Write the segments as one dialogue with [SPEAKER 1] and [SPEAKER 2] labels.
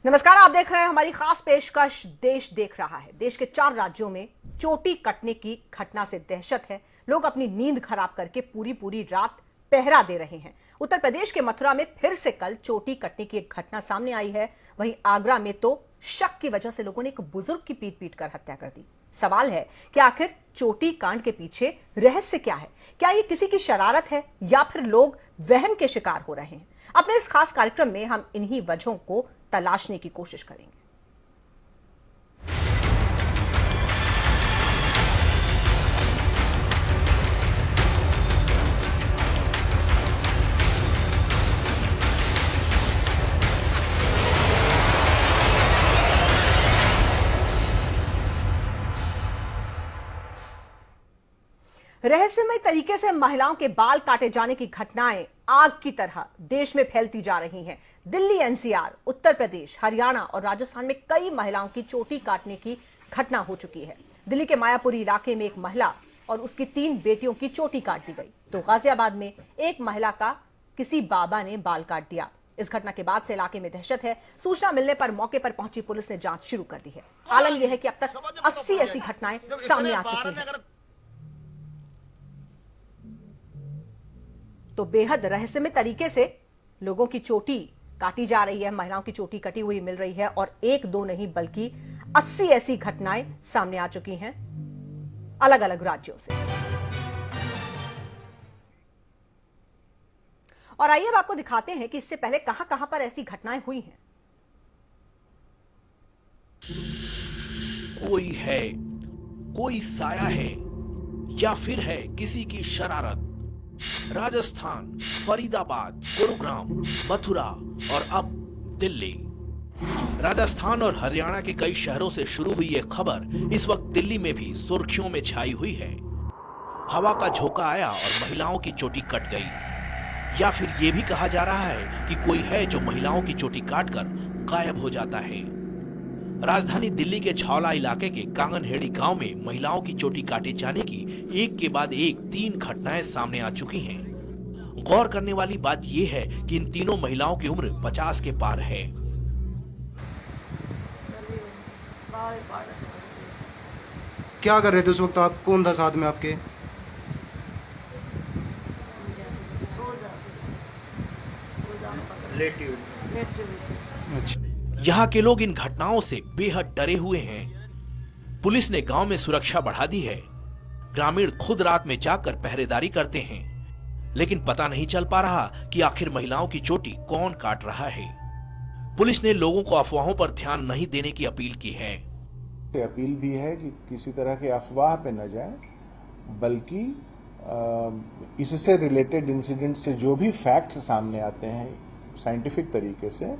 [SPEAKER 1] नमस्कार, आप देख रहे हैं हमारी खास पेशकश देश देख रहा है। देश के 4 राज्यों में चोटी कटने की घटना से दहशत है। लोग अपनी नींद खराब करके पूरी पूरी रात पहरा दे रहे हैं। उत्तर प्रदेश के मथुरा में फिर से कल चोटी कटने की एक घटना सामने आई है। वहीं आगरा में तो शक की वजह से लोगों ने एक बुजुर्ग की पीट पीट कर हत्या कर दी। सवाल है कि आखिर चोटी कांड के पीछे रहस्य क्या है? क्या ये किसी की शरारत है या फिर लोग वहम के शिकार हो रहे हैं? अपने इस खास कार्यक्रम में हम इन्हीं वजहों को तलाशने की कोशिश करेंगे। रहस्यमय तरीके से महिलाओं के बाल काटे जाने की घटनाएं आग की तरह देश में फैलती जा रही हैं। दिल्ली, एनसीआर, उत्तर प्रदेश, हरियाणा और राजस्थान में कई महिलाओं की चोटी काटने की घटना हो चुकी है। दिल्ली के मायापुरी इलाके में एक महिला और उसकी 3 बेटियों की चोटी काट दी गई, तो गाजियाबाद में एक महिला का किसी बाबा ने बाल काट दिया। इस घटना के बाद से इलाके में दहशत है। सूचना मिलने पर मौके पर पहुंची पुलिस ने जांच शुरू कर दी है। आलम यह है कि अब तक 80 ऐसी घटनाएं सामने आ चुकी हैं। तो बेहद रहस्यमय तरीके से लोगों की चोटी काटी जा रही है, महिलाओं की चोटी कटी हुई मिल रही है और 1-2 नहीं बल्कि 80 ऐसी घटनाएं सामने आ चुकी हैं अलग अलग राज्यों से। और आइए अब आपको दिखाते हैं कि इससे पहले कहां कहां पर ऐसी घटनाएं हुई हैं।
[SPEAKER 2] कोई है, कोई साया है या फिर है किसी की शरारत। राजस्थान, फरीदाबाद, गुरुग्राम, मथुरा और अब दिल्ली। राजस्थान और हरियाणा के कई शहरों से शुरू हुई यह खबर इस वक्त दिल्ली में भी सुर्खियों में छाई हुई है। हवा का झोंका आया और महिलाओं की चोटी कट गई। या फिर यह भी कहा जा रहा है कि कोई है जो महिलाओं की चोटी काटकर गायब हो जाता है। राजधानी दिल्ली के छावला इलाके के कांगनहेड़ी गांव में महिलाओं की चोटी काटे जाने की एक के बाद एक 3 घटनाएं सामने आ चुकी हैं। गौर करने वाली बात यह है कि इन तीनों महिलाओं की उम्र 50 के पार है।
[SPEAKER 3] क्या कर रहे थे उस वक्त आप? कौन था साथ में आपके? अच्छा।
[SPEAKER 2] यहाँ के लोग इन घटनाओं से बेहद डरे हुए हैं। पुलिस ने गांव में सुरक्षा बढ़ा दी है। ग्रामीण खुद रात में जाकर पहरेदारी करते हैं, लेकिन पता नहीं चल पा रहा कि आखिर महिलाओं की चोटी कौन काट रहा है। पुलिस ने लोगों को अफवाहों पर ध्यान नहीं देने की अपील की है।
[SPEAKER 4] अपील भी है कि किसी तरह की अफवाह पे न जाए, बल्कि इससे रिलेटेड इंसिडेंट से जो भी फैक्ट्स सामने आते हैं साइंटिफिक तरीके से,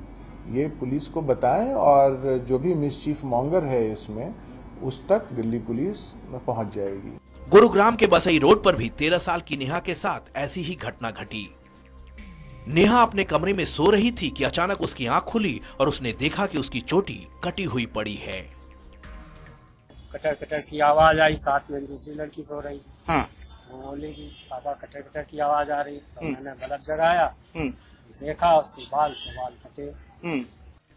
[SPEAKER 4] ये पुलिस को बताएं और जो भी मिसचीफ मॉन्गर है इसमें, उस तक दिल्ली पुलिस पहुंच जाएगी।
[SPEAKER 2] गुरुग्राम के बसई रोड पर भी 13 साल की नेहा के साथ ऐसी ही घटना घटी। नेहा अपने कमरे में सो रही थी कि अचानक उसकी आंख खुली और उसने देखा कि उसकी चोटी कटी हुई पड़ी है।
[SPEAKER 5] कटर कटर की आवाज आई, साथ में दूसरी लड़की सो रही।
[SPEAKER 3] हाँ।
[SPEAKER 5] वो बोली कि पापा कटर कटर की आवाज आ रही। तो मैंने बल्ब जगाया, देखा उसके बाल कटे।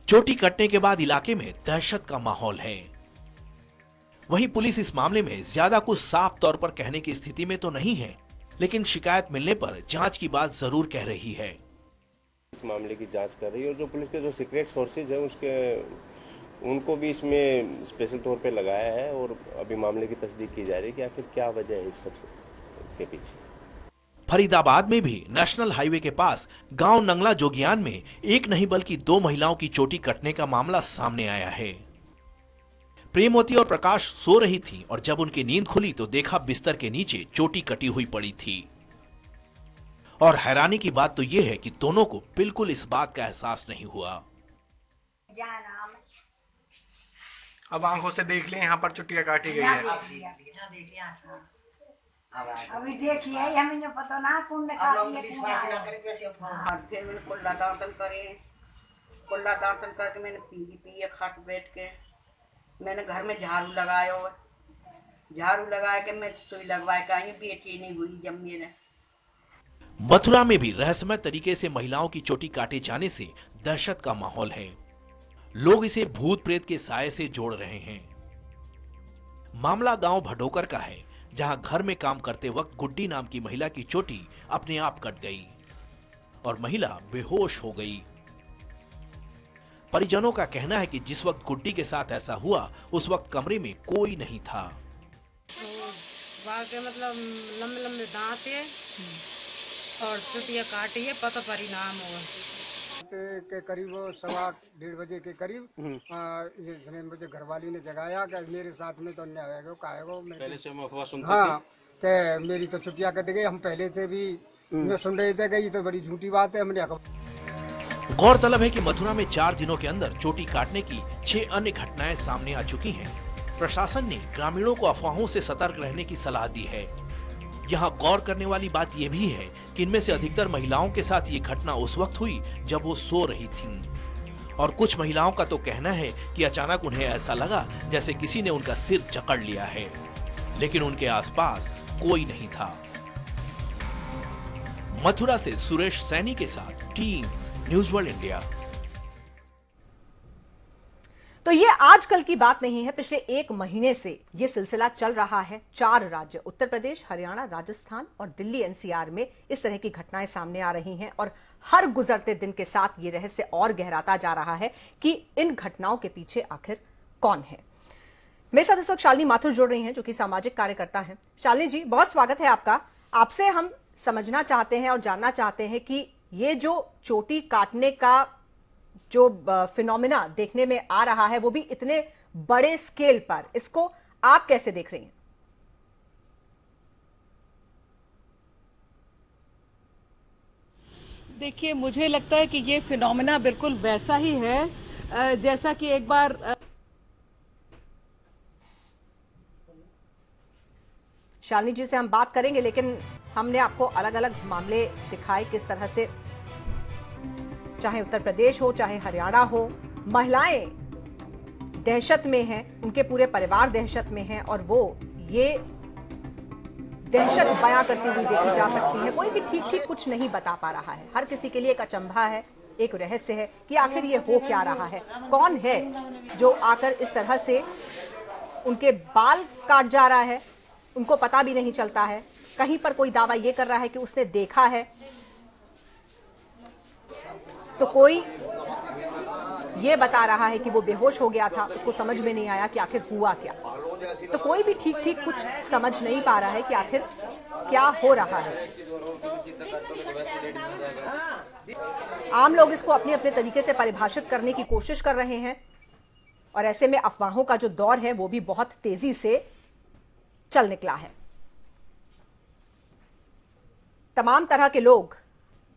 [SPEAKER 2] चोटी कटने के बाद इलाके में दहशत का माहौल है। वहीं पुलिस इस मामले में ज्यादा कुछ साफ तौर पर कहने की स्थिति में तो नहीं है, लेकिन शिकायत मिलने पर जांच की बात जरूर कह रही है।
[SPEAKER 6] इस मामले की जांच कर रही है और जो पुलिस के जो सीक्रेट सोर्सेज है उनको भी इसमें स्पेशल तौर पे लगाया है और अभी मामले की तस्दीक की जा रही है कि आखिर क्या वजह है इस सब के पीछे।
[SPEAKER 2] फरीदाबाद में भी नेशनल हाईवे के पास गांव नंगला जोगियान में एक नहीं बल्कि 2 महिलाओं की चोटी कटने का मामला सामने आया है। प्रेमवती और प्रकाश सो रही थीं और जब उनकी नींद खुली तो देखा बिस्तर के नीचे चोटी कटी हुई पड़ी थी। और हैरानी की बात तो यह है कि दोनों को बिल्कुल इस बात का एहसास नहीं हुआ।
[SPEAKER 3] अब आंखों से देख लें, यहाँ पर चुटिया काटी गई है।
[SPEAKER 7] अभी देखिए हमें जो पता ना कौन
[SPEAKER 8] फिर मैंने कुल्ला दातन करे, कुल्ला दातन करके मैंने पिए खाट बैठ के मैंने घर में झाड़ू लगाया और झाड़ू लगा के मैं सुई लगवा के आई। बेटी नहीं हुई जब मेरे।
[SPEAKER 2] मथुरा में भी रहस्यमय तरीके से महिलाओं की चोटी काटे जाने से दहशत का माहौल है। लोग इसे भूत प्रेत के साये से जोड़ रहे हैं। मामला गांव भडोकर का है, जहां घर में काम करते वक्त गुड्डी नाम की महिला की चोटी अपने आप कट गई और महिला बेहोश हो गई। परिजनों का कहना है कि जिस वक्त गुड्डी के साथ ऐसा हुआ उस वक्त कमरे में कोई नहीं था।
[SPEAKER 9] के मतलब लंबे लंबे दांत है और चुटिया काटी है, पता परिणाम हुआ
[SPEAKER 10] के करीब 1:15 बजे के करीब इसने मुझे घरवाली ने जगाया कि मेरे साथ में तो अन्याय होगा, काहेगा पहले से मैं अफवाह सुनता हाँ कि मेरी तो छुट्टियां कट गई। हम पहले से भी मैं सुन रहे थे कि ये तो बड़ी झूठी बात है। हमने
[SPEAKER 2] गौरतलब है कि मथुरा में 4 दिनों के अंदर चोटी काटने की 6 अन्य घटनाएं सामने आ चुकी हैं। प्रशासन ने ग्रामीणों को अफवाहों से सतर्क रहने की सलाह दी है। यहाँ गौर करने वाली बात यह भी है कि इनमें से अधिकतर महिलाओं के साथ ये घटना उस वक्त हुई जब वो सो रही थीं। और कुछ महिलाओं का तो कहना है कि अचानक उन्हें ऐसा लगा जैसे किसी ने उनका सिर जकड़ लिया है, लेकिन उनके आसपास कोई नहीं था। मथुरा से सुरेश सैनी के साथ टीम न्यूज़ वर्ल्ड इंडिया।
[SPEAKER 1] तो ये आजकल की बात नहीं है, पिछले 1 महीने से ये सिलसिला चल रहा है। 4 राज्य उत्तर प्रदेश, हरियाणा, राजस्थान और दिल्ली एनसीआर में इस तरह की घटनाएं सामने आ रही हैं और हर गुजरते दिन के साथ ये रहस्य और गहराता जा रहा है कि इन घटनाओं के पीछे आखिर कौन है। मेरे साथ इस वक्त शालिनी माथुर जुड़ रही हैं, जो कि सामाजिक कार्यकर्ता हैं। शालिनी जी, बहुत स्वागत है आपका। आपसे हम समझना चाहते हैं और जानना चाहते हैं कि ये जो चोटी काटने का जो फिनोमिना देखने में आ रहा है, वो भी इतने बड़े स्केल पर, इसको आप कैसे देख रही हैं?
[SPEAKER 11] देखिए, मुझे लगता है कि ये फिनोमिना बिल्कुल वैसा ही है जैसा कि एक बार
[SPEAKER 1] शालिनी जी से हम बात करेंगे, लेकिन हमने आपको अलग अलग मामले दिखाए किस तरह से, चाहे उत्तर प्रदेश हो चाहे हरियाणा हो, महिलाएं दहशत में हैं, उनके पूरे परिवार दहशत में हैं और वो ये दहशत बयां करती हुई देखी जा सकती है। कोई भी ठीक ठीक कुछ नहीं बता पा रहा है। हर किसी के लिए एक अचंभा है, एक रहस्य है कि आखिर ये हो क्या रहा है। कौन है जो आकर इस तरह से उनके बाल काट जा रहा है, उनको पता भी नहीं चलता है। कहीं पर कोई दावा ये कर रहा है कि उसने देखा है, तो कोई ये बता रहा है कि वो बेहोश हो गया था, उसको समझ में नहीं आया कि आखिर हुआ क्या। तो कोई भी ठीक ठीक कुछ समझ नहीं पा रहा है कि आखिर क्या हो रहा है। आम लोग इसको अपने अपने तरीके से परिभाषित करने की कोशिश कर रहे हैं और ऐसे में अफवाहों का जो दौर है वो भी बहुत तेजी से चल निकला है। तमाम तरह के लोग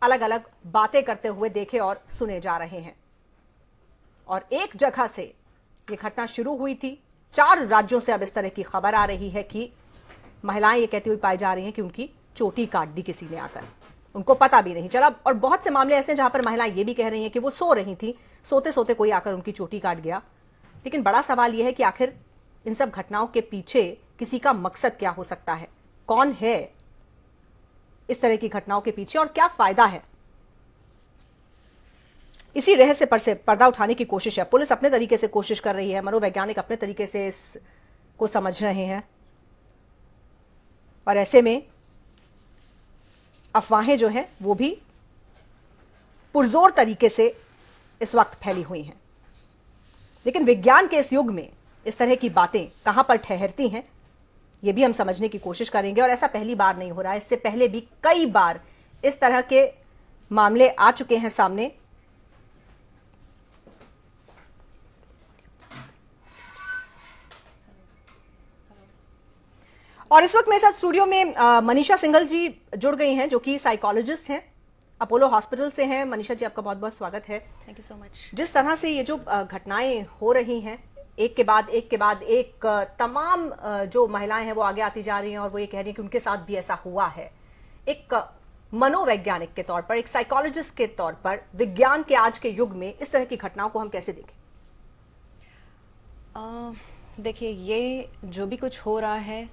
[SPEAKER 1] अलग अलग बातें करते हुए देखे और सुने जा रहे हैं और एक जगह से ये घटना शुरू हुई थी। 4 राज्यों से अब इस तरह की खबर आ रही है कि महिलाएं ये कहती हुई पाई जा रही हैं कि उनकी चोटी काट दी किसी ने आकर, उनको पता भी नहीं चला। और बहुत से मामले ऐसे हैं जहां पर महिलाएं ये भी कह रही हैं कि वो सो रही थी, सोते सोते कोई आकर उनकी चोटी काट गया। लेकिन बड़ा सवाल यह है कि आखिर इन सब घटनाओं के पीछे किसी का मकसद क्या हो सकता है, कौन है इस तरह की घटनाओं के पीछे और क्या फायदा है। इसी रहस्य पर से पर्दा उठाने की कोशिश है। पुलिस अपने तरीके से कोशिश कर रही है, मनोवैज्ञानिक अपने तरीके से इसको समझ रहे हैं और ऐसे में अफवाहें जो हैं वो भी पुरजोर तरीके से इस वक्त फैली हुई हैं। लेकिन विज्ञान के इस युग में इस तरह की बातें कहां पर ठहरती हैं, ये भी हम समझने की कोशिश करेंगे। और ऐसा पहली बार नहीं हो रहा है, इससे पहले भी कई बार इस तरह के मामले आ चुके हैं सामने। और इस वक्त मेरे साथ स्टूडियो में मनीषा सिंघल जी जुड़ गई हैं, जो कि साइकोलॉजिस्ट हैं, अपोलो हॉस्पिटल से हैं। मनीषा जी, आपका बहुत बहुत स्वागत है।
[SPEAKER 12] Thank you so much.
[SPEAKER 1] जिस तरह से ये जो घटनाएं हो रही हैं, एक के बाद एक तमाम जो महिलाएं हैं वो आगे आती जा रही हैं और वो ये कह रही हैं कि उनके साथ भी ऐसा हुआ है। एक मनोवैज्ञानिक के तौर पर, एक साइकोलॉजिस्ट के तौर पर, विज्ञान के आज के युग में इस तरह की घटनाओं को हम कैसे देखें?
[SPEAKER 12] देखिए, ये जो भी कुछ हो रहा है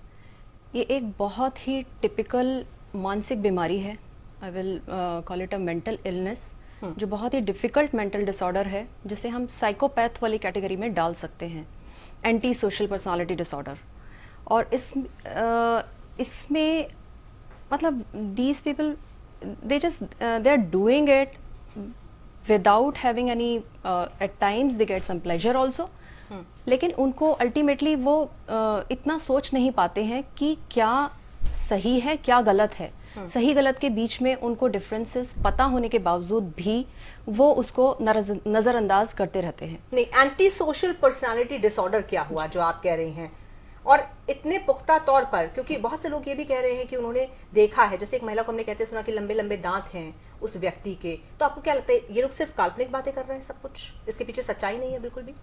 [SPEAKER 12] ये एक बहुत ही टिपिकल मानसिक बीमारी है। I will call it a mental illness, जो बहुत ही डिफ़िकल्ट मेंटल डिसऑर्डर है, जिसे हम साइकोपैथ वाली कैटेगरी में डाल सकते हैं, एंटी सोशल पर्सनालिटी डिसऑर्डर। और इसमें मतलब these people they are doing it without having any, at times they get some pleasure also, लेकिन उनको अल्टीमेटली वो इतना सोच नहीं पाते हैं कि क्या सही है क्या गलत है। सही गलत के बीच में उनको डिफरेंसेस पता होने के बावजूद भी वो उसको नजरअंदाज करते रहते हैं।
[SPEAKER 1] नहीं, एंटी सोशल पर्सनालिटी डिसऑर्डर क्या हुआ जो आप कह रही हैं, और इतने पुख्ता तौर पर, क्योंकि बहुत से लोग ये भी कह रहे हैं कि उन्होंने देखा है, जैसे एक महिला को हमने कहते सुना कि लंबे लंबे दांत हैं उस व्यक्ति के, तो आपको क्या लगता है ये लोग सिर्फ काल्पनिक बातें कर रहे हैं, सब कुछ इसके पीछे सच्चाई नहीं है बिल्कुल भी?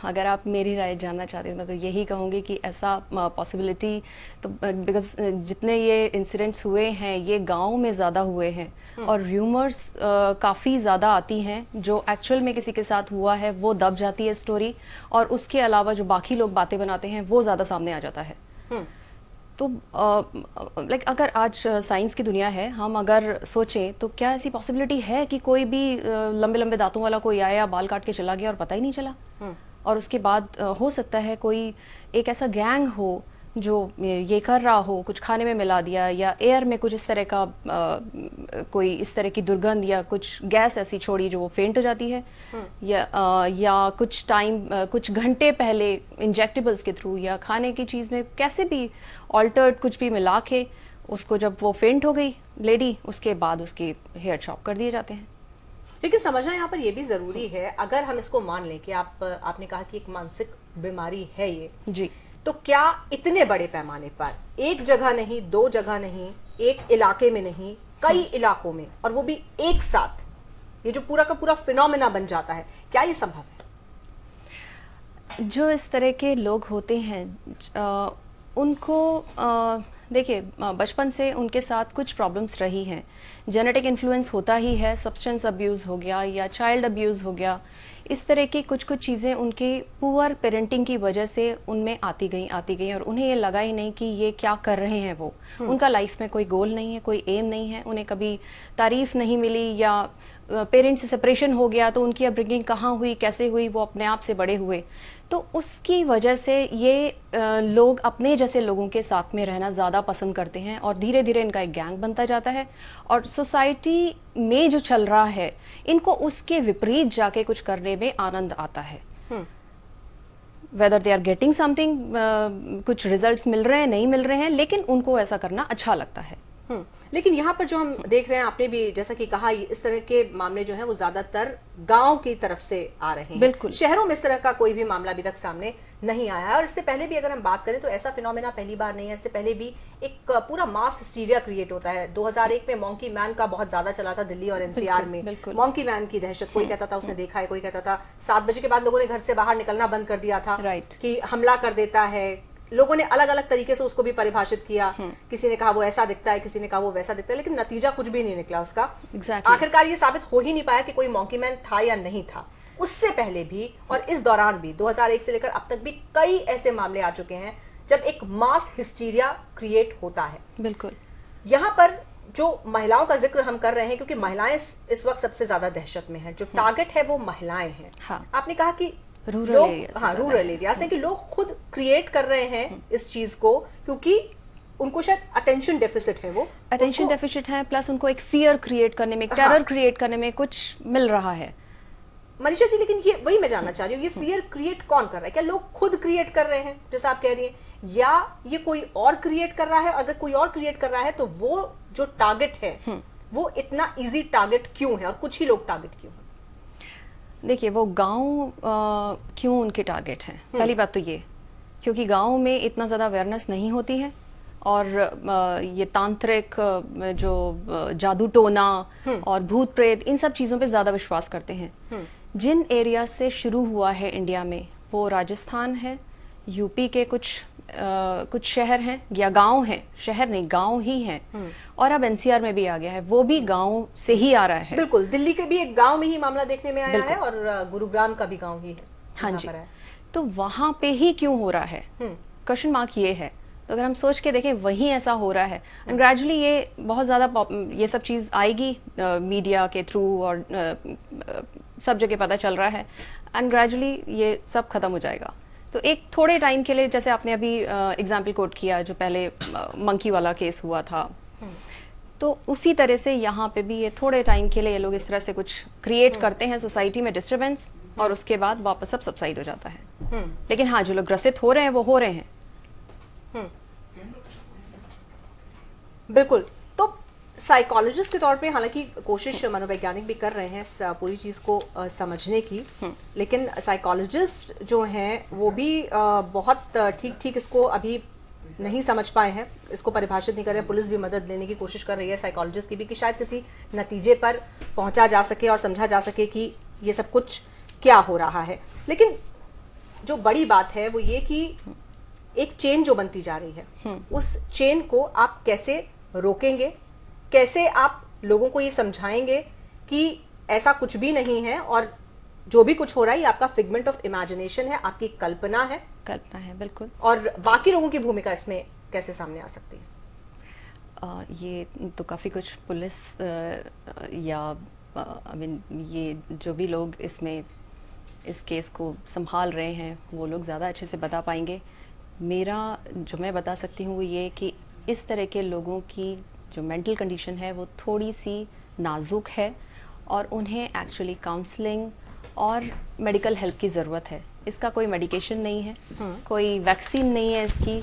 [SPEAKER 12] अगर आप मेरी राय जानना चाहते हैं, मैं तो यही कहूँगी कि ऐसा पॉसिबिलिटी तो, बिकॉज जितने ये इंसिडेंट्स हुए हैं ये गांव में ज़्यादा हुए हैं, और र्यूमर्स काफ़ी ज़्यादा आती हैं। जो एक्चुअल में किसी के साथ हुआ है वो दब जाती है स्टोरी, और उसके अलावा जो बाकी लोग बातें बनाते हैं वो ज़्यादा सामने आ जाता है। तो लाइक अगर आज साइंस की दुनिया है, हम अगर सोचें तो क्या ऐसी पॉसिबिलिटी है कि कोई भी लंबे लंबे दांतों वाला कोई आया, बाल काट के चला गया और पता ही नहीं चला? और उसके बाद हो सकता है कोई एक ऐसा गैंग हो जो ये कर रहा हो, कुछ खाने में मिला दिया, या एयर में कुछ इस तरह का कोई इस तरह की दुर्गंध या कुछ गैस ऐसी छोड़ी जो वो फेंट हो जाती है, या कुछ टाइम कुछ घंटे पहले इंजेक्टेबल्स के थ्रू या खाने की चीज़ में कैसे भी ऑल्टर्ड कुछ भी मिला के उसको जब वो फेंट हो गई लेडी, उसके बाद उसके हेयर चॉप कर दिए जाते हैं।
[SPEAKER 1] लेकिन समझना यहाँ पर ये भी जरूरी है, अगर हम इसको मान लें कि आपने कहा कि एक मानसिक बीमारी है ये जी, तो क्या इतने बड़े पैमाने पर एक जगह नहीं, दो जगह नहीं, एक इलाके में नहीं, कई इलाकों में, और वो भी एक साथ, ये जो पूरा का पूरा फिनोमेना बन जाता है, क्या ये संभव है?
[SPEAKER 12] जो इस तरह के लोग होते हैं उनको देखिए बचपन से उनके साथ कुछ प्रॉब्लम्स रही हैं, जेनेटिक इन्फ्लुएंस होता ही है, सब्सटेंस अब्यूज़ हो गया या चाइल्ड अब्यूज़ हो गया, इस तरह की कुछ कुछ चीज़ें उनके पुअर पेरेंटिंग की वजह से उनमें आती गई और उन्हें ये लगा ही नहीं कि ये क्या कर रहे हैं वो। उनका लाइफ में कोई गोल नहीं है, कोई एम नहीं है, उन्हें कभी तारीफ नहीं मिली, या पेरेंट्स से सेपरेशन हो गया तो उनकी अपब्रिंगिंग कहाँ हुई, कैसे हुई, वो अपने आप से बड़े हुए, तो उसकी वजह से ये लोग अपने जैसे लोगों के साथ में रहना ज़्यादा पसंद करते हैं, और धीरे धीरे इनका एक गैंग बनता जाता है, और सोसाइटी में जो चल रहा है इनको उसके विपरीत जाके कुछ करने में आनंद आता है। Whether they are getting something, कुछ रिजल्ट्स मिल रहे हैं नहीं मिल रहे हैं, लेकिन उनको ऐसा करना अच्छा लगता है।
[SPEAKER 1] लेकिन यहाँ पर जो हम देख रहे हैं, आपने भी जैसा कि कहा, इस तरह के मामले जो हैं वो ज्यादातर गांव की तरफ से आ रहे हैं। बिल्कुल, शहरों में इस तरह का कोई भी मामला अभी तक सामने नहीं आया है। और इससे पहले भी अगर हम बात करें तो ऐसा फिनोमेना पहली बार नहीं है, इससे पहले भी एक पूरा मास हिस्टीरिया क्रिएट होता है। 2001 में मॉन्की मैन का बहुत ज्यादा चला था दिल्ली और एनसीआर में। मॉन्की मैन की दहशत, कोई कहता था उसने देखा है, कोई कहता था 7 बजे के बाद लोगों ने घर से बाहर निकलना बंद कर दिया था कि हमला कर देता है। लोगों ने अलग अलग तरीके से उसको भी परिभाषित किया, किसी ने कहा वो ऐसा दिखता है, किसी ने कहा वो वैसा दिखता है, लेकिन नतीजा कुछ भी नहीं निकला उसका। आखिरकार ये साबित हो ही नहीं पाया कि कोई मॉन्की मैन था या नहीं था। उससे पहले भी और इस दौरान भी 2001 से लेकर अब तक भी कई ऐसे मामले आ चुके हैं जब एक मास हिस्टीरिया क्रिएट होता है। बिल्कुल, यहाँ पर जो महिलाओं का जिक्र हम कर रहे हैं, क्योंकि महिलाएं इस वक्त सबसे ज्यादा दहशत में हैं, जो टारगेट है वो महिलाएं हैं। आपने कहा कि रूरल एरिया से कि लोग खुद क्रिएट कर रहे हैं इस चीज को, क्योंकि उनको शायद अटेंशन डेफिसिट है, वो
[SPEAKER 12] अटेंशन डेफिसिट है, प्लस उनको एक फियर क्रिएट करने में, टेरर क्रिएट करने में कुछ मिल रहा है।
[SPEAKER 1] मनीषा जी, लेकिन ये वही मैं जानना चाह रही हूँ, ये फियर क्रिएट कौन कर रहा है? क्या लोग खुद क्रिएट कर रहे हैं जैसा आप कह रही हैं, या ये कोई और क्रिएट कर रहा है? अगर कोई और क्रिएट कर रहा है तो वो जो टारगेट है वो इतना इजी टारगेट क्यों है, और कुछ ही लोग टारगेट क्यों है?
[SPEAKER 12] देखिए, वो गांव क्यों उनके टारगेट हैं? पहली बात तो ये, क्योंकि गांव में इतना ज़्यादा अवेयरनेस नहीं होती है, और ये तांत्रिक जो जादू टोना और भूत प्रेत, इन सब चीज़ों पे ज़्यादा विश्वास करते हैं। जिन एरिया से शुरू हुआ है इंडिया में, वो राजस्थान है, यूपी के कुछ शहर हैं या गांव हैं, शहर नहीं गांव ही हैं, और अब एनसीआर में भी आ गया है, वो भी गांव से ही आ रहा है।
[SPEAKER 1] बिल्कुल, दिल्ली के भी एक गांव में ही मामला देखने में आया है, और गुरुग्राम का भी गांव ही है।
[SPEAKER 12] हाँ जी, तो वहां पे ही क्यों हो रहा है? क्वेश्चन मार्क ये है। तो अगर हम सोच के देखें वहीं ऐसा हो रहा है, एंड ग्रेजुअली ये बहुत ज़्यादा ये सब चीज़ आएगी मीडिया के थ्रू, और सब जगह पता चल रहा है, एंड ग्रेजुअली ये सब खत्म हो जाएगा। तो एक थोड़े टाइम के लिए, जैसे आपने अभी एग्जाम्पल कोट किया जो पहले मंकी वाला केस हुआ था, तो उसी तरह से यहाँ पे भी ये थोड़े टाइम के लिए ये लोग इस तरह से कुछ क्रिएट करते हैं सोसाइटी में डिस्टर्बेंस, और उसके बाद वापस सब सबसाइड हो जाता है। लेकिन हाँ, जो लोग ग्रसित हो रहे हैं वो हो रहे हैं।
[SPEAKER 1] बिल्कुल। तो साइकोलॉजिस्ट के तौर पे हालांकि कोशिश मनोवैज्ञानिक भी कर रहे हैं इस पूरी चीज़ को समझने की, लेकिन साइकोलॉजिस्ट जो हैं वो भी बहुत ठीक इसको अभी नहीं समझ पाए हैं, इसको परिभाषित नहीं कर रहे हैं। पुलिस भी मदद लेने की कोशिश कर रही है साइकोलॉजिस्ट की भी, कि शायद किसी नतीजे पर पहुंचा जा सके और समझा जा सके कि ये सब कुछ क्या हो रहा है। लेकिन जो बड़ी बात है वो ये कि एक चेन जो बनती जा रही है, उस चेन को आप कैसे रोकेंगे, कैसे आप लोगों को ये समझाएंगे कि ऐसा कुछ भी नहीं है और जो भी कुछ हो रहा है ये आपका फिगमेंट ऑफ इमेजिनेशन है, आपकी कल्पना है।
[SPEAKER 12] कल्पना है, बिल्कुल।
[SPEAKER 1] और बाकी लोगों की भूमिका इसमें कैसे सामने आ सकती है?
[SPEAKER 12] ये तो काफ़ी कुछ पुलिस या आई मीन ये जो भी लोग इसमें इस केस को संभाल रहे हैं वो लोग ज़्यादा अच्छे से बता पाएंगे। मेरा जो मैं बता सकती हूँ वो ये कि इस तरह के लोगों की जो मेंटल कंडीशन है वो थोड़ी सी नाजुक है, और उन्हें एक्चुअली काउंसलिंग और मेडिकल हेल्प की ज़रूरत है। इसका कोई मेडिकेशन नहीं है, कोई वैक्सीन नहीं है इसकी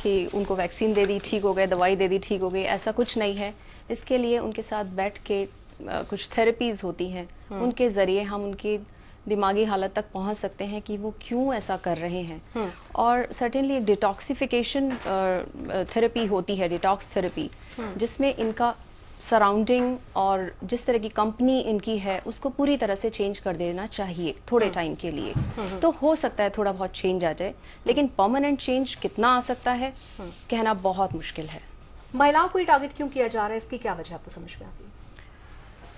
[SPEAKER 12] कि उनको वैक्सीन दे दी ठीक हो गए, दवाई दे दी ठीक हो गई, ऐसा कुछ नहीं है। इसके लिए उनके साथ बैठ के कुछ थेरेपीज़ होती हैं, उनके ज़रिए हम उनकी दिमागी हालत तक पहुंच सकते हैं कि वो क्यों ऐसा कर रहे हैं। और सर्टेनली डिटॉक्सिफिकेशन थेरेपी होती है, डिटॉक्स थेरेपी, जिसमें इनका सराउंडिंग और जिस तरह की कंपनी इनकी है उसको पूरी तरह से चेंज कर देना चाहिए थोड़े टाइम के लिए। तो हो सकता है थोड़ा बहुत चेंज आ जाए, लेकिन परमानेंट चेंज कितना आ सकता है कहना बहुत मुश्किल है।
[SPEAKER 1] महिलाओं को ही टारगेट क्यों किया जा रहा है, इसकी क्या वजह आपको समझ में आती है?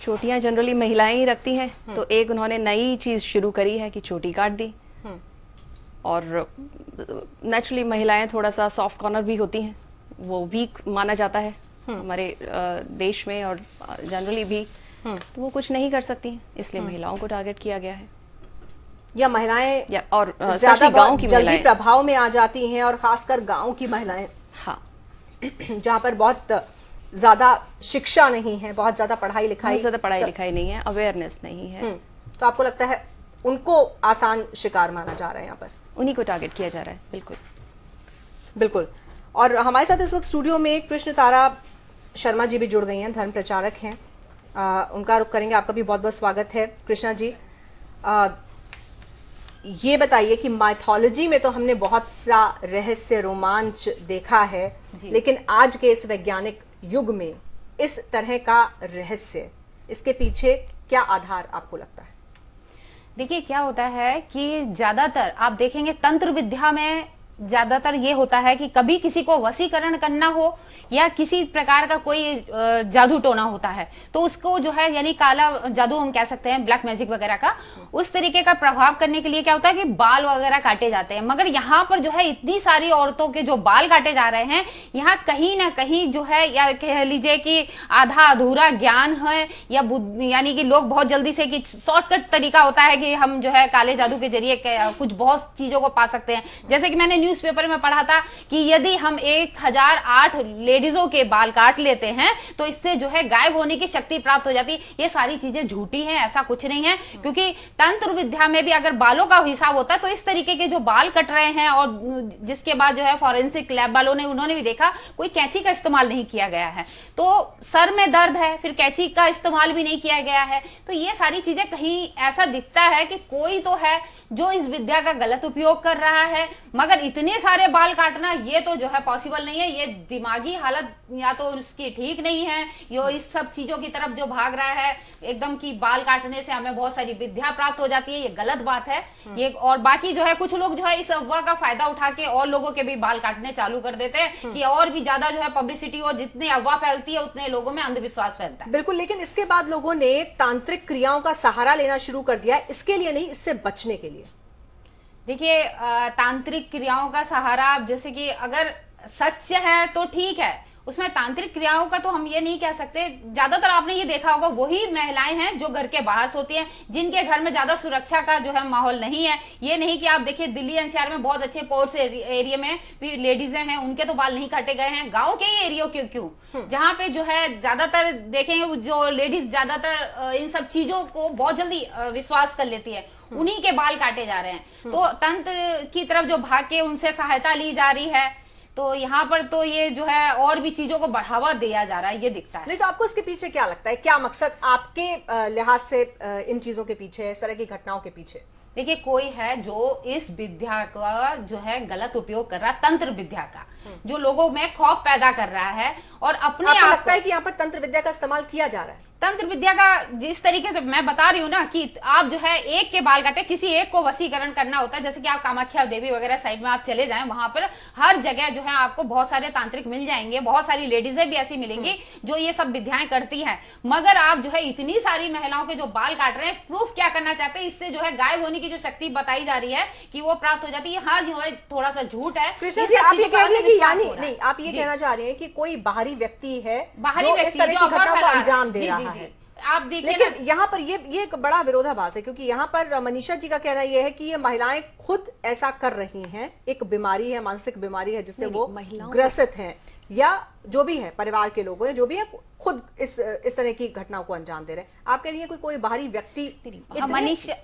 [SPEAKER 12] चोटियां जनरली महिलाएं ही रखती हैं, तो एक उन्होंने नई चीज शुरू करी है कि चोटी काट दी, और नेचुरली महिलाएं थोड़ा सा सॉफ्ट कॉर्नर भी होती हैं, वो वीक माना जाता है हमारे देश में और जनरली भी, तो वो कुछ नहीं कर सकती, इसलिए महिलाओं को टारगेट किया गया है।
[SPEAKER 1] या महिलाएं
[SPEAKER 12] या और
[SPEAKER 1] ज्यादा
[SPEAKER 12] गांव की
[SPEAKER 1] जल्दी प्रभाव में आ जाती हैं, और खासकर गांव की महिलाएं,
[SPEAKER 12] हाँ,
[SPEAKER 1] जहाँ पर बहुत ज्यादा शिक्षा नहीं है, बहुत ज्यादा पढ़ाई लिखाई
[SPEAKER 12] नहीं है, अवेयरनेस नहीं है,
[SPEAKER 1] तो आपको लगता है उनको आसान शिकार माना जा रहा है, यहाँ पर
[SPEAKER 12] उन्हीं को टारगेट किया जा रहा है। बिल्कुल
[SPEAKER 1] बिल्कुल। और हमारे साथ इस वक्त स्टूडियो में कृष्ण तारा शर्मा जी भी जुड़ गई हैं, धर्म प्रचारक हैं, उनका रुख करेंगे। आपका भी बहुत बहुत स्वागत है कृष्णा जी। ये बताइए कि माइथोलॉजी में तो हमने बहुत सा रहस्य रोमांच देखा है, लेकिन आज के इस वैज्ञानिक युग में इस तरह का रहस्य, इसके पीछे क्या आधार आपको लगता है?
[SPEAKER 13] देखिए क्या होता है कि ज्यादातर आप देखेंगे तंत्र विद्या में ज्यादातर ये होता है कि कभी किसी को वशीकरण करना हो या किसी प्रकार का कोई जादू टोना होता है तो उसको जो है यानी काला जादू हम कह सकते हैं, ब्लैक मैजिक वगैरह का, उस तरीके का प्रभाव करने के लिए क्या होता है कि बाल वगैरह काटे जाते हैं। मगर यहाँ पर जो है इतनी सारी औरतों के जो बाल काटे जा रहे हैं, यहाँ कहीं ना कहीं जो है या कह लीजिए कि आधा अधूरा ज्ञान है, या यानी कि लोग बहुत जल्दी से कि शॉर्टकट तरीका होता है कि हम जो है काले जादू के जरिए कुछ बहुत चीजों को पा सकते हैं। जैसे कि मैंने न्यूज़पेपर में पढ़ा था कि यदि हम 1008 लेडीजों के बाल काट लेते हैं तो इससे जो है गायब होने की शक्ति प्राप्त हो जाती है। ये सारी चीजें झूठी हैं, ऐसा कुछ नहीं है, क्योंकि तंत्र विद्या में भी अगर बालों का हिसाब होता है तो इस तरीके के जो बाल कट रहे हैं और जिसके बाद जो है फॉरेंसिक लैब वालों ने उन्होंने भी देखा कोई कैंची का इस्तेमाल नहीं किया गया है, तो सर में दर्द है फिर कैंची का इस्तेमाल भी नहीं किया गया है। तो ये सारी चीजें कहीं ऐसा दिखता है कि कोई तो है जो इस विद्या का गलत उपयोग कर रहा है, मगर इतने सारे बाल काटना ये तो जो है पॉसिबल नहीं है। ये दिमागी हालत या तो उसकी ठीक नहीं है, यो इस सब चीजों की तरफ जो भाग रहा है एकदम कि बाल काटने से हमें बहुत सारी विद्या प्राप्त हो जाती है, ये गलत बात है ये। और बाकी जो है कुछ लोग जो है इस अफवाह का फायदा उठा के और लोगों के भी बाल काटने चालू कर देते हैं कि और भी ज्यादा जो है पब्लिसिटी हो, जितनी अफवाह फैलती है उतने लोगों में अंधविश्वास फैलता है।
[SPEAKER 1] बिल्कुल, लेकिन इसके बाद लोगों ने तांत्रिक क्रियाओं का सहारा लेना शुरू कर दिया, इसके लिए नहीं, इससे बचने के लिए।
[SPEAKER 13] देखिए तांत्रिक क्रियाओं का सहारा, जैसे कि अगर सच है तो ठीक है, उसमें तांत्रिक क्रियाओं का तो हम ये नहीं कह सकते। ज्यादातर आपने ये देखा होगा वही महिलाएं हैं जो घर के बाहर सोती हैं, जिनके घर में ज्यादा सुरक्षा का जो है माहौल नहीं है। ये नहीं कि आप देखिए दिल्ली एनसीआर में बहुत अच्छे पोर्ट्स एरिया में भी लेडीजें हैं, उनके तो बाल नहीं काटे गए हैं। गाँव के ही एरिया क्यों जहाँ पे जो है ज्यादातर देखेंगे जो लेडीज ज्यादातर इन सब चीजों को बहुत जल्दी विश्वास कर लेती है, उन्हीं के बाल काटे जा रहे हैं। तो तंत्र की तरफ जो भाग के उनसे सहायता ली जा रही है, तो यहाँ पर तो ये जो है और भी चीजों को बढ़ावा दिया जा रहा है, ये दिखता है।
[SPEAKER 1] नहीं तो आपको इसके पीछे क्या लगता है, क्या मकसद आपके लिहाज से इन चीजों के पीछे, इस तरह की घटनाओं के पीछे?
[SPEAKER 13] देखिए, कोई है जो इस विद्या का जो है गलत उपयोग कर रहा है, तंत्र विद्या का, जो लोगों में खौफ पैदा कर रहा है और अपने आप
[SPEAKER 1] लगता है कि यहाँ पर तंत्र विद्या का इस्तेमाल किया जा रहा है?
[SPEAKER 13] तंत्र विद्या का जिस तरीके से मैं बता रही हूँ ना कि आप जो है एक के बाल काटे, किसी एक को वशीकरण करना होता है। जैसे कि आप कामाख्या देवी वगैरह साइड में आप चले जाएं, वहां पर हर जगह जो है आपको बहुत सारे तांत्रिक मिल जाएंगे, बहुत सारी लेडीजें भी ऐसी मिलेंगी जो ये सब विद्याएं करती हैं। मगर आप जो है इतनी सारी महिलाओं के जो बाल काट रहे हैं, प्रूफ क्या करना चाहते हैं? इससे जो है गायब होने की जो शक्ति बताई जा रही है कि वो प्राप्त हो जाती है। हाँ, जो है थोड़ा सा झूठ है।
[SPEAKER 1] कृष्णा जी, आप ये कह रही है कि यानी नहीं, आप ये कहना चाह रही है कि कोई बाहरी व्यक्ति है,
[SPEAKER 13] बाहरी व्यक्ति
[SPEAKER 1] जो घटना को अंजाम दे रहा है।
[SPEAKER 13] आप देखिए,
[SPEAKER 1] लेकिन यहाँ पर ये एक बड़ा विरोधाभास है, क्योंकि यहाँ पर मनीषा जी का कहना यह है कि ये महिलाएं खुद ऐसा कर रही हैं, एक बीमारी है, मानसिक बीमारी है जिससे वो ग्रसित हैं, या जो भी है परिवार के लोग हैं, जो भी है खुद इस तरह की घटनाओं को अंजाम दे रहे हैं। आप कह रही है कोई बाहरी व्यक्ति।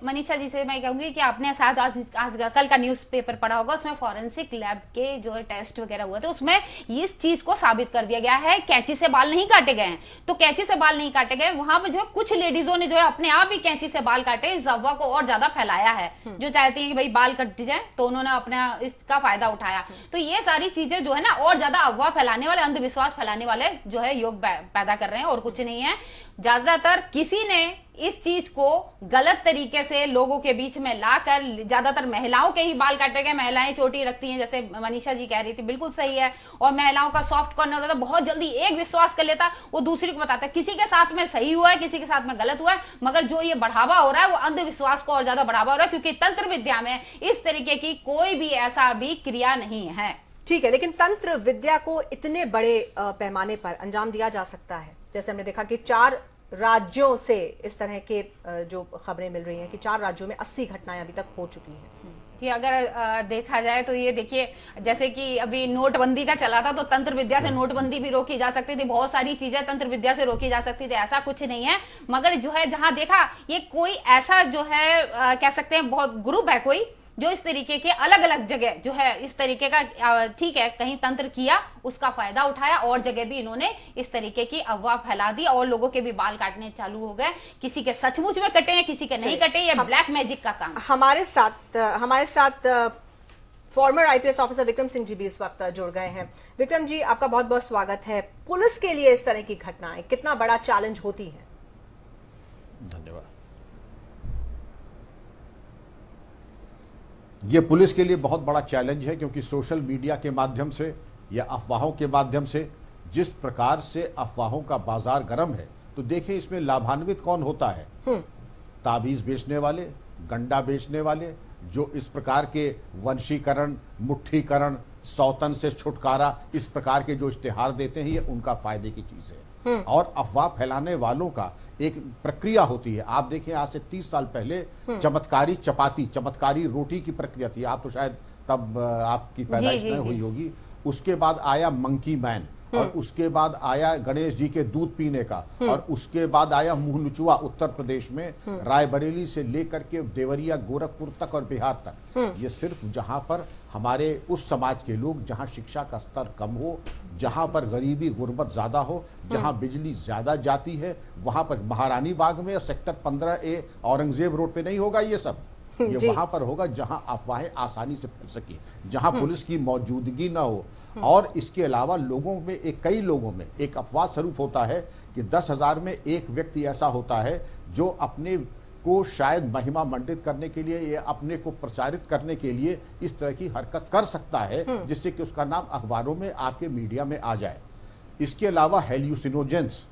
[SPEAKER 13] मनीषा जी से मैं कहूंगी कि आपने साथ आज कल का न्यूज़पेपर पढ़ा होगा, उसमें फॉरेंसिक लैब के जो टेस्ट वगैरह हुए थे, उसमें इस चीज को साबित कर दिया गया है, कैंची से बाल नहीं काटे गए हैं। तो कैंची से बाल नहीं काटे गए, वहां पर जो है कुछ लेडीजों ने जो है अपने आप ही कैंची से बाल काटे, इस अफवाह को और ज्यादा फैलाया है। जो चाहती है कि भाई बाल कट जाए, तो उन्होंने अपना इसका फायदा उठाया। तो ये सारी चीजें जो है ना और ज्यादा अफवाह फैलाने वाले, अंधविश्वास फैलाने वाले जो है योग पैदा कर रहे हैं, और कुछ नहीं है। ज्यादातर किसी ने इस चीज को गलत तरीके से लोगों के बीच में लाकर, ज्यादातर महिलाओं के ही बाल काटे गए, महिलाएं चोटी रखती हैं, जैसे मनीषा जी कह रही थी, बिल्कुल सही है। और महिलाओं का सॉफ्ट कॉर्नर होता है, बहुत जल्दी एक विश्वास कर लेता, वो दूसरी को बताता है। किसी के साथ में सही हुआ है, किसी के साथ में गलत हुआ है, मगर जो ये बढ़ावा हो रहा है वो अंधविश्वास को और ज्यादा बढ़ावा हो रहा है, क्योंकि तंत्र विद्या में इस तरीके की कोई भी ऐसा भी क्रिया नहीं है।
[SPEAKER 1] ठीक है, लेकिन तंत्र विद्या को इतने बड़े पैमाने पर अंजाम दिया जा सकता है, जैसे हमने देखा कि 4 राज्यों से इस तरह के जो खबरें मिल रही हैं कि 4 राज्यों में 80 घटनाएं अभी तक हो चुकी हैं।
[SPEAKER 13] कि अगर देखा जाए तो ये देखिए, जैसे कि अभी नोटबंदी का चला था, तो तंत्र विद्या से नोटबंदी भी रोकी जा सकती थी, बहुत सारी चीजें तंत्र विद्या से रोकी जा सकती थी, ऐसा कुछ नहीं है। मगर जो है जहां देखा, ये कोई ऐसा जो है कह सकते हैं बहुत ग्रुप है कोई, जो इस तरीके के अलग अलग जगह जो है इस तरीके का, ठीक है, कहीं तंत्र किया, उसका फायदा उठाया, और जगह भी इन्होंने इस तरीके की अफवाह फैला दी, और लोगों के भी बाल काटने चालू हो गए। किसी के सचमुच में कटे हैं, किसी के नहीं कटे, ये ब्लैक मैजिक का काम।
[SPEAKER 1] हमारे साथ former IPS officer Vikram Singh ji भी इस वक्त जुड़ गए हैं। विक्रम जी, आपका बहुत बहुत स्वागत है। पुलिस के लिए इस तरह की घटनाएं कितना बड़ा चैलेंज होती है?
[SPEAKER 14] धन्यवाद। ये पुलिस के लिए बहुत बड़ा चैलेंज है, क्योंकि सोशल मीडिया के माध्यम से या अफवाहों के माध्यम से जिस प्रकार से अफवाहों का बाजार गर्म है, तो देखें इसमें लाभान्वित कौन होता है? ताबीज बेचने वाले, गंडा बेचने वाले, जो इस प्रकार के वंशीकरण, मुट्ठीकरण, सौतन से छुटकारा, इस प्रकार के जो इश्तिहार देते हैं, ये उनका फायदे की चीज है। और अफवाह फैलाने वालों का एक प्रक्रिया होती है। आप देखें, आज से 30 साल पहले चमत्कारी चपाती, चमत्कारी रोटी की प्रक्रिया थी। आप तो शायद तब आपकी पैदाइश नहीं हुई होगी। उसके बाद आया मंकी मैन, और उसके बाद आया गणेश जी के दूध पीने का, और उसके बाद आया मुंह नुचुआ उत्तर प्रदेश में, रायबरेली से लेकर के देवरिया, गोरखपुर तक और बिहार तक। ये सिर्फ जहां पर हमारे उस समाज के लोग, जहां शिक्षा का स्तर कम हो, जहां पर गरीबी गुर्बत ज्यादा हो, जहां बिजली ज्यादा जाती है, वहां पर महारानी बाग में सेक्टर 15A औरंगजेब रोड पे नहीं होगा ये सब। ये वहां पर होगा जहां अफवाहें आसानी से फैल सके, जहां पुलिस की मौजूदगी ना हो। और इसके अलावा लोगों में कई लोगों में एक अफवाह स्वरूप होता है कि 10,000 में एक व्यक्ति ऐसा होता है जो अपने को शायद महिमा मंडित करने के लिए या अपने को प्रचारित करने के लिए इस तरह की हरकत कर सकता है, जिससे कि उसका नाम अखबारों में, आपके मीडिया में आ जाए। इसके अलावा हेल्यूसिनोजेंस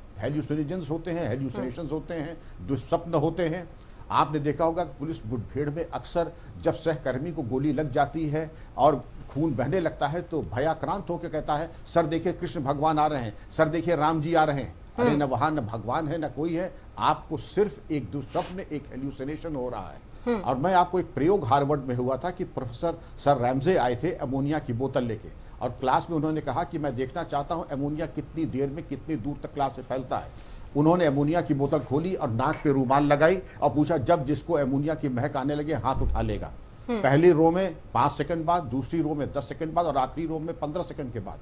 [SPEAKER 14] होते हैं, हेल्यूसिनेशंस होते हैं, दुस्वप्न होते हैं, आपने देखा होगा कि पुलिस मुठभेड़ में अक्सर जब सहकर्मी को गोली लग जाती है और खून बहने लगता है तो भयाक्रांत होकर कहता है, सर देखिए कृष्ण भगवान आ रहे हैं, सर देखिए राम जी आ रहे हैं। अरे न वहां न भगवान है न कोई है, आपको सिर्फ एक दुस्वप्न, एक हेल्यूसिनेशन हो रहा है। और मैं आपको एक प्रयोग हार्वर्ड में हुआ था कि प्रोफेसर सर रैमजे आए थे अमोनिया की बोतल लेके, और क्लास में उन्होंने कहा कि मैं देखना चाहता हूं अमोनिया कितनी देर में कितनी दूर तक क्लास में फैलता है। उन्होंने अमोनिया की बोतल खोली और नाक पे रूमाल लगाई और पूछा, जब जिसको अमोनिया की महक आने लगे हाथ उठा लेगा। पहली रो में 5 सेकंड बाद, दूसरी रो में 10 सेकंड बाद और आखिरी रो में 15 सेकंड के बाद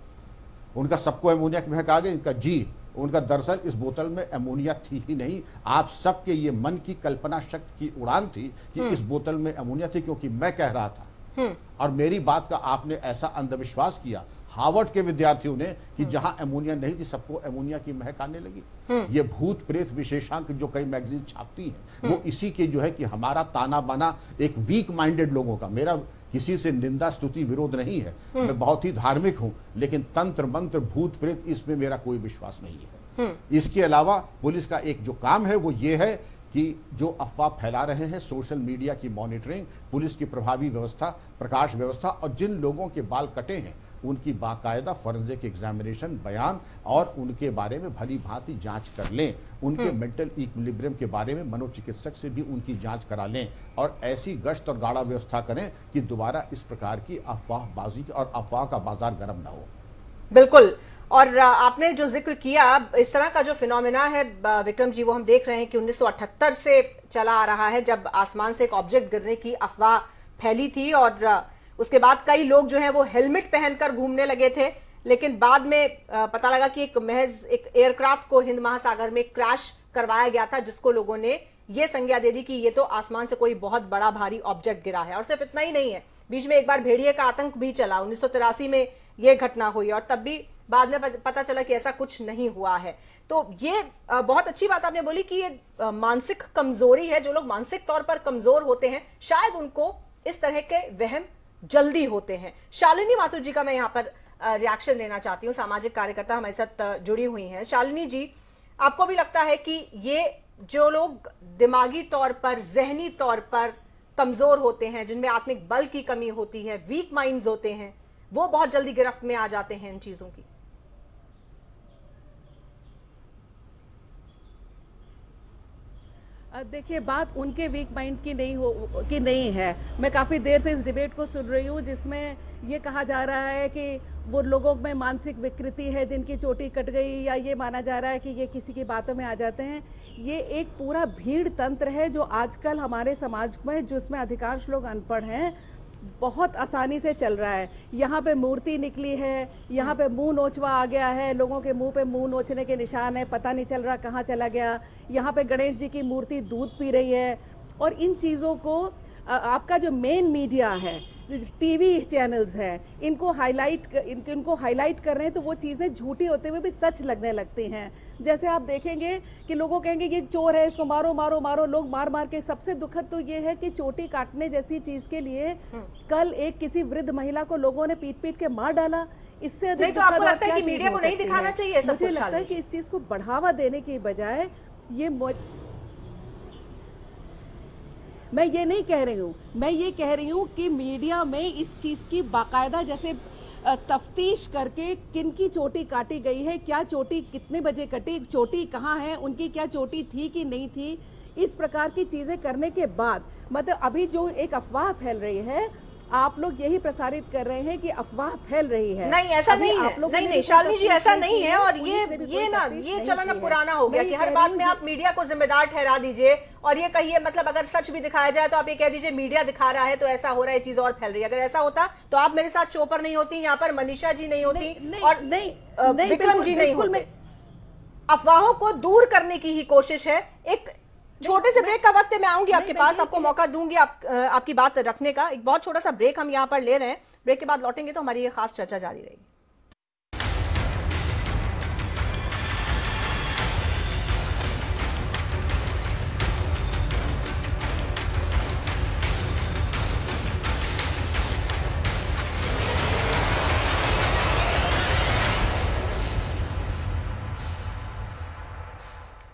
[SPEAKER 14] उनका सबको अमोनिया की महक आ गई। इनका जी, उनका दरअसल इस बोतल में अमोनिया थी ही नहीं, आप सबके ये मन की कल्पना शक्ति की उड़ान थी कि इस बोतल में अमोनिया थी, क्योंकि मैं कह रहा था। और मेरी बात का आपने ऐसा अंधविश्वास किया हार्वर्ड के विद्यार्थियों ने कि जहां अमोनिया नहीं थी सबको अमोनिया की महक आने लगी। ये भूत प्रेत विशेषांक जो कई मैगजीन छापती हैं वो इसी के जो है कि हमारा ताना बाना एक वीक माइंडेड लोगों का। मेरा किसी से निंदा स्तुति विरोध नहीं है, मैं बहुत ही धार्मिक हूं, लेकिन तंत्र मंत्र भूत प्रेत इसमें मेरा कोई विश्वास नहीं है। इसके अलावा पुलिस का एक जो काम है वो ये है कि जो अफवाह फैला रहे हैं, सोशल मीडिया की मॉनिटरिंग, पुलिस की प्रभावी व्यवस्था, प्रकाश व्यवस्था, और जिन लोगों के बाल कटे हैं उनकी बाकायदा फॉरेंसिक एग्जामिनेशन, बयान और उनके बारे में भली भांति जांच कर लें। उनके मेंटल इक्विलिब्रियम के बारे में मनोचिकित्सक से भी उनकी जांच करा लें और ऐसी गश्त और गाढ़ा व्यवस्था करें कि दोबारा इस प्रकार की अफवाहबाजी और अफवाह का बाजार गर्म ना हो।
[SPEAKER 1] बिल्कुल। और आपने जो जिक्र किया, इस तरह का जो फिनोमेना है विक्रम जी, वो हम देख रहे हैं कि 1978 से चला आ रहा है, जब आसमान से एक ऑब्जेक्ट गिरने की अफवाह फैली थी और उसके बाद कई लोग जो हैं वो हेलमेट पहनकर घूमने लगे थे, लेकिन बाद में पता लगा कि महज एक एयरक्राफ्ट को हिंद महासागर में क्रैश करवाया गया था, जिसको लोगों ने ये संज्ञा दे दी कि ये तो आसमान से कोई बहुत बड़ा भारी ऑब्जेक्ट गिरा है। और सिर्फ इतना ही नहीं है, बीच में एक बार भेड़िए का आतंक भी चला, 1983 में ये घटना हुई और तब भी बाद में पता चला कि ऐसा कुछ नहीं हुआ है। तो ये बहुत अच्छी बात आपने बोली कि ये मानसिक कमजोरी है। जो लोग मानसिक तौर पर कमजोर होते हैं शायद उनको इस तरह के वहम जल्दी होते हैं। शालिनी माथुर जी का मैं यहाँ पर रिएक्शन लेना चाहती हूँ, सामाजिक कार्यकर्ता हमारे साथ जुड़ी हुई हैं। शालिनी जी, आपको भी लगता है कि ये जो लोग दिमागी तौर पर, जहनी तौर पर कमजोर होते हैं, जिनमें आत्मिक बल की कमी होती है, वीक माइंड्स होते हैं, वो बहुत जल्दी गिरफ्त में आ जाते हैं इन चीजों की?
[SPEAKER 11] देखिए, बात उनके वीक माइंड की नहीं है। मैं काफ़ी देर से इस डिबेट को सुन रही हूँ जिसमें ये कहा जा रहा है कि वो लोगों में मानसिक विकृति है, जिनकी चोटी कट गई, या ये माना जा रहा है कि ये किसी की बातों में आ जाते हैं। ये एक पूरा भीड़ तंत्र है जो आजकल हमारे समाज में, जिसमें अधिकांश लोग अनपढ़ हैं, बहुत आसानी से चल रहा है। यहाँ पे मूर्ति निकली है, यहाँ पे मुंह नोचवा आ गया है, लोगों के मुंह पे मुंह नोचने के निशान है, पता नहीं चल रहा कहाँ चला गया। यहाँ पे गणेश जी की मूर्ति दूध पी रही है। और इन चीज़ों को आपका जो मेन मीडिया है, टीवी चैनल्स हैं, इनको हाईलाइट कर रहे हैं, तो वो चीज़ें झूठी होते हुए भी सच लगने लगती हैं। जैसे आप देखेंगे कि लोगों कहेंगे ये चोर है, इसको मारो मारो मारो, लोग मार मार के। सबसे दुखद तो ये है कि चोटी काटने जैसी चीज के लिए कल एक किसी वृद्ध महिला को लोगों ने पीट पीट के मार डाला। इससे
[SPEAKER 1] नहीं, तो आपको लगता है कि मीडिया को नहीं दिखाना चाहिए सब कुछ?
[SPEAKER 11] मुझे लगता है कि इस चीज को बढ़ावा देने की बजाय मैं ये नहीं कह रही हूँ, मैं ये कह रही हूँ कि मीडिया में इस चीज़ की बाकायदा जैसे तफ्तीश करके किनकी चोटी काटी गई है, क्या चोटी कितने बजे कटी, चोटी कहाँ है, उनकी क्या चोटी थी कि नहीं थी, इस प्रकार की चीज़ें करने के बाद, मतलब अभी जो एक अफवाह फैल रही है, आप लोग यही प्रसारित कर रहे हैं कि अफवाह फैल रही है।
[SPEAKER 1] नहीं, ऐसा नहीं है। नहीं शालिनी जी, ऐसा नहीं है। और ये चलन पुराना हो गया कि हर बात में आप मीडिया को जिम्मेदार ठहरा दीजिए और ये कहिए, मतलब अगर सच भी दिखाया जाए तो आप ये कह दीजिए मीडिया दिखा रहा है तो ऐसा हो रहा है, चीज और फैल रही है। अगर ऐसा होता तो आप मेरे साथ शो पर नहीं होती, यहाँ पर मनीषा जी नहीं होती और विक्रम जी नहीं होते। अफवाहों को दूर करने की ही कोशिश है। एक छोटे से ब्रेक का वक्त है, मैं आऊंगी आपके पास, आपको मौका दूंगी आपकी बात रखने का। एक बहुत छोटा सा ब्रेक हम यहाँ पर ले रहे हैं, ब्रेक के बाद लौटेंगे तो हमारी ये खास चर्चा जारी रहेगी।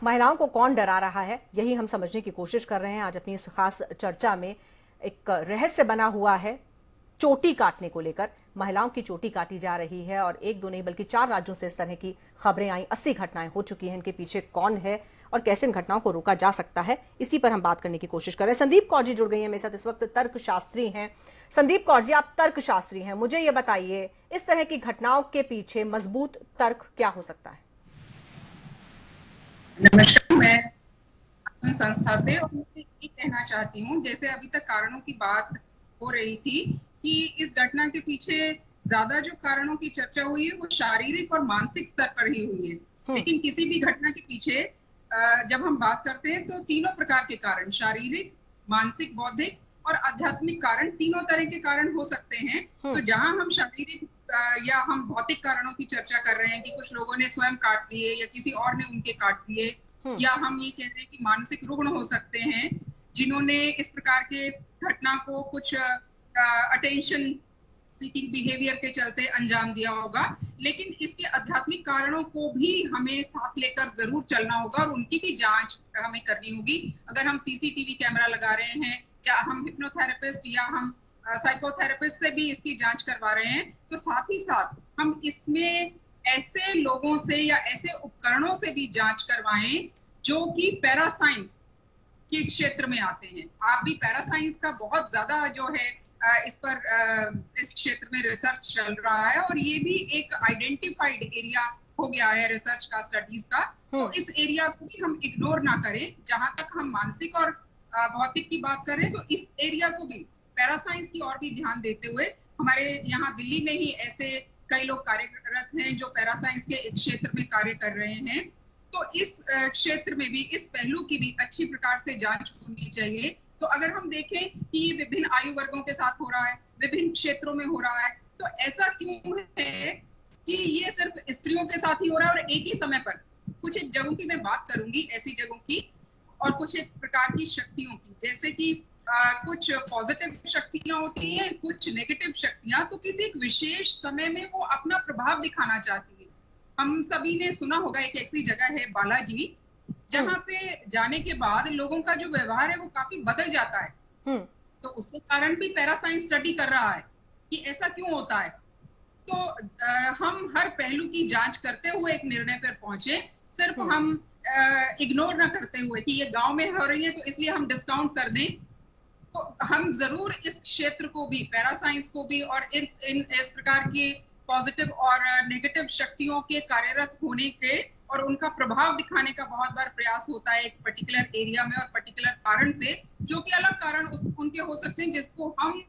[SPEAKER 1] महिलाओं को कौन डरा रहा है, यही हम समझने की कोशिश कर रहे हैं। आज अपनी इस खास चर्चा में एक रहस्य बना हुआ है चोटी काटने को लेकर। महिलाओं की चोटी काटी जा रही है और एक दो नहीं बल्कि 4 राज्यों से इस तरह की खबरें आई। 80 घटनाएं हो चुकी हैं। इनके पीछे कौन है और कैसे इन घटनाओं को रोका जा सकता है, इसी पर हम बात करने की कोशिश कर रहे हैं। संदीप कौर जी जुड़ गई हैं मेरे साथ इस वक्त, तर्कशास्त्री हैं। संदीप कौर जी, आप तर्कशास्त्री हैं, मुझे ये बताइए इस तरह की घटनाओं के पीछे मजबूत तर्क क्या हो सकता है?
[SPEAKER 15] नमस्कार, मैं संस्था से और मैं ये कहना चाहती हूँ, जैसे अभी तक कारणों की बात हो रही थी कि इस घटना के पीछे ज्यादा जो कारणों की चर्चा हुई है वो शारीरिक और मानसिक स्तर पर ही हुई है। लेकिन किसी भी घटना के पीछे जब हम बात करते हैं तो तीनों प्रकार के कारण, शारीरिक, मानसिक, बौद्धिक और आध्यात्मिक कारण, तीनों तरह के कारण हो सकते हैं। तो जहां हम शारीरिक या हम भौतिक कारणों की चर्चा कर रहे हैं कि कुछ लोगों ने स्वयं काट लिए या किसी और ने उनके काट लिए, या हम ये कह रहे हैं कि मानसिक रुग्ण हो सकते हैं जिन्होंने इस प्रकार के घटना को कुछ अटेंशन सीकिंग बिहेवियर के चलते अंजाम दिया होगा। लेकिन इसके आध्यात्मिक कारणों को भी हमें साथ लेकर जरूर चलना होगा और उनकी भी जांच हमें करनी होगी। अगर हम सीसीटीवी कैमरा लगा रहे हैं या हम हिप्नोथेरेपिस्ट या हम साइकोथेरेपिस्ट से भी इसकी जांच करवा रहे हैं, तो साथ ही साथ हम इसमें ऐसे लोगों से या ऐसे उपकरणों से भी जांच करवाएं जो कि पैरासाइंस के क्षेत्र में आते हैं। आप भी पैरासाइंस का बहुत ज्यादा जो है इस पर इस क्षेत्र में रिसर्च चल रहा है और ये भी एक आइडेंटिफाइड एरिया हो गया है रिसर्च का, स्टडीज का। तो इस एरिया को भी हम इग्नोर ना करें। जहां तक हम मानसिक और भौतिक की बात कर रहे हैं तो इस एरिया को भी, पैरासाइंस की ओर भी ध्यान देते हुए, हमारे यहाँ दिल्ली में ही ऐसे कई लोग कार्यरत हैं जो पैरासाइंस के क्षेत्र में कार्य कर रहे हैं। तो इस क्षेत्र में भी इस पहलू की भी अच्छी प्रकार से जांच होनी चाहिए। तो अगर हम देखें कि ये विभिन्न आयु वर्गों के साथ हो रहा है, विभिन्न क्षेत्रों में हो रहा है, तो ऐसा क्यों है कि ये सिर्फ स्त्रियों के साथ ही हो रहा है और एक ही समय पर? कुछ एक जगहों की मैं बात करूंगी, ऐसी जगहों की, और कुछ एक प्रकार की शक्तियों की, जैसे कि कुछ पॉजिटिव शक्तियां होती हैं, कुछ नेगेटिव शक्तियां। तो किसी एक विशेष समय में वो अपना प्रभाव दिखाना चाहती है। हम सभी ने सुना होगा एक ऐसी जगह है बालाजी, जहाँ पे जाने के बाद लोगों का जो व्यवहार है वो काफी बदल जाता है। तो उसके कारण भी पैरासाइंस स्टडी कर रहा है कि ऐसा क्यों होता है। तो हम हर पहलू की जांच करते हुए एक निर्णय पर पहुंचे, सिर्फ हम इग्नोर ना करते हुए कि ये गांव में हो रही है तो इसलिए हम डिस्काउंट कर दें। तो हम जरूर इस क्षेत्र को भी, पैरासाइंस को भी और इस प्रकार की पॉजिटिव और नेगेटिव शक्तियों के कार्यरत होने के और उनका प्रभाव दिखाने का बहुत बार प्रयास होता है एक पर्टिकुलर एरिया में और पर्टिकुलर कारण से, जो कि अलग कारण उनके हो सकते हैं जिसको हम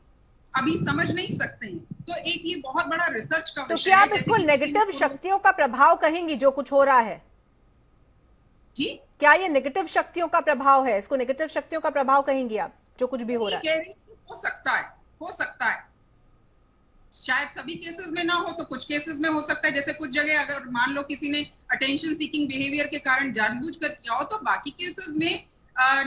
[SPEAKER 15] अभी समझ नहीं सकते हैं। तो एक ये बहुत बड़ा रिसर्च का विषय है।
[SPEAKER 1] क्या आप इसको नेगेटिव शक्तियों का प्रभाव कहेंगी जो कुछ हो रहा है?
[SPEAKER 15] जी,
[SPEAKER 1] क्या ये नेगेटिव शक्तियों का प्रभाव है? इसको नेगेटिव शक्तियों का प्रभाव कहेंगी आप जो कुछ भी हो रहा है?
[SPEAKER 15] हो सकता है। शायद सभी केसेस में ना हो तो कुछ केसेस में हो सकता है। जैसे कुछ जगह अगर मान लो किसी ने अटेंशन सीकिंग बिहेवियर के कारण जानबूझकर किया हो, तो बाकी केसेस में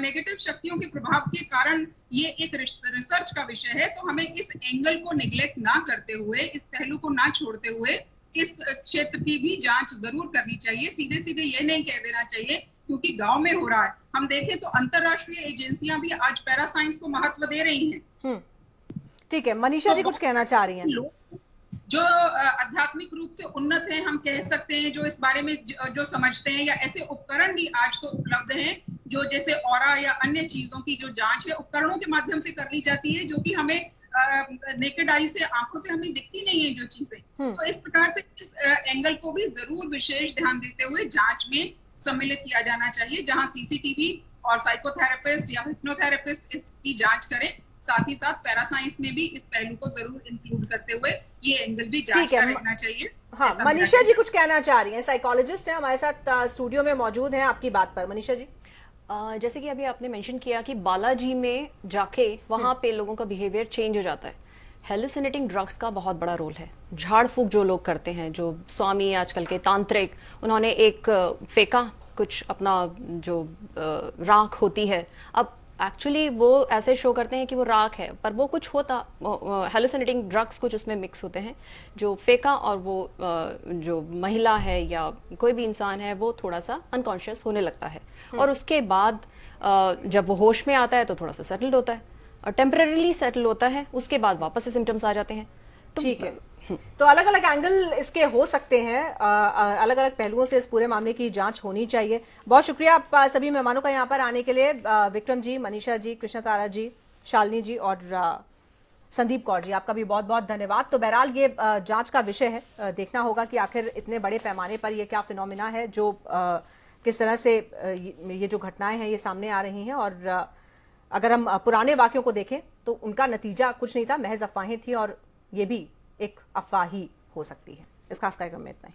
[SPEAKER 15] नेगेटिव शक्तियों के प्रभाव के कारण ये एक रिसर्च का विषय है। तो हमें इस एंगल को निग्लेक्ट ना करते हुए, इस पहलू को ना छोड़ते हुए इस क्षेत्र की भी जांच जरूर करनी चाहिए। सीधे सीधे ये नहीं कह देना चाहिए क्योंकि गांव में हो रहा है। हम देखें तो अंतरराष्ट्रीय एजेंसियां भी आज पैरासाइंस को महत्व दे रही हैं।
[SPEAKER 1] ठीक है, मनीषा जी कुछ कहना चाह रही हैं।
[SPEAKER 15] जो आध्यात्मिक रूप से उन्नत हैं, हम कह सकते हैं, जो इस बारे में जो समझते हैं, या ऐसे उपकरण भी आज तो उपलब्ध हैं जो जैसे ऑरा या अन्य चीजों की जो जांच है उपकरणों के माध्यम से कर ली जाती है, जो कि हमें नेकेड आई से, आंखों से हमें दिखती नहीं है जो चीजें। तो इस प्रकार से इस एंगल को भी जरूर विशेष ध्यान देते हुए जांच में सम्मिलित किया जाना चाहिए, जहां सीसीटीवी और साइकोथेरेपिस्ट या हिप्नोथेरेपिस्ट इसकी जांच करें। साथ ही साथ पैरासाइंस में भी इस पहलू को जरूर इंक्लूड करते हुए ये एंगल भी जांच का रहना चाहिए।
[SPEAKER 1] हाँ, मनीषा जी कुछ कहना चाह रही हैं, साइकोलॉजिस्ट हैं हमारे साथ स्टूडियो में मौजूद हैं आपकी बात पर। मनीषा जी,
[SPEAKER 12] जैसे कि अभी आपने मेंशन किया कि बालाजी में जाके वहां पे लोगों का बिहेवियर चेंज हो जाता है। हेलुसिनेटिंग ड्रग्स का बहुत बड़ा रोल है। झाड़ फूक जो लोग करते हैं, जो स्वामी आजकल के तांत्रिक, उन्होंने एक फेंका कुछ अपना जो राख होती है, अब एक्चुअली वो ऐसे शो करते हैं कि वो राख है, पर वो कुछ होता, हेलुसिनेटिंग ड्रग्स कुछ उसमें मिक्स होते हैं जो फेंका, और वो जो महिला है या कोई भी इंसान है वो थोड़ा सा अनकॉन्शियस होने लगता है, और उसके बाद जब वो होश में आता है तो थोड़ा सा सेटल्ड होता है और टेम्परेरीली सेटल होता है, उसके बाद वापस से सिम्टम्स आ जाते हैं।
[SPEAKER 1] ठीक है, तो अलग अलग एंगल इसके हो सकते हैं, अलग अलग पहलुओं से इस पूरे मामले की जांच होनी चाहिए। बहुत शुक्रिया आप सभी मेहमानों का यहाँ पर आने के लिए, विक्रम जी, मनीषा जी, कृष्णा तारा जी, शालिनी जी और संदीप कौर जी, आपका भी बहुत बहुत धन्यवाद। तो बहरहाल ये जांच का विषय है, देखना होगा कि आखिर इतने बड़े पैमाने पर ये क्या फिनोमिना है जो किस तरह से ये जो घटनाएं हैं ये सामने आ रही हैं। और अगर हम पुराने वाक्यों को देखें तो उनका नतीजा कुछ नहीं था, महज अफवाहें थी, और ये भी एक अफवाह ही हो सकती है। इस खास कार्यक्रम में इतना ही।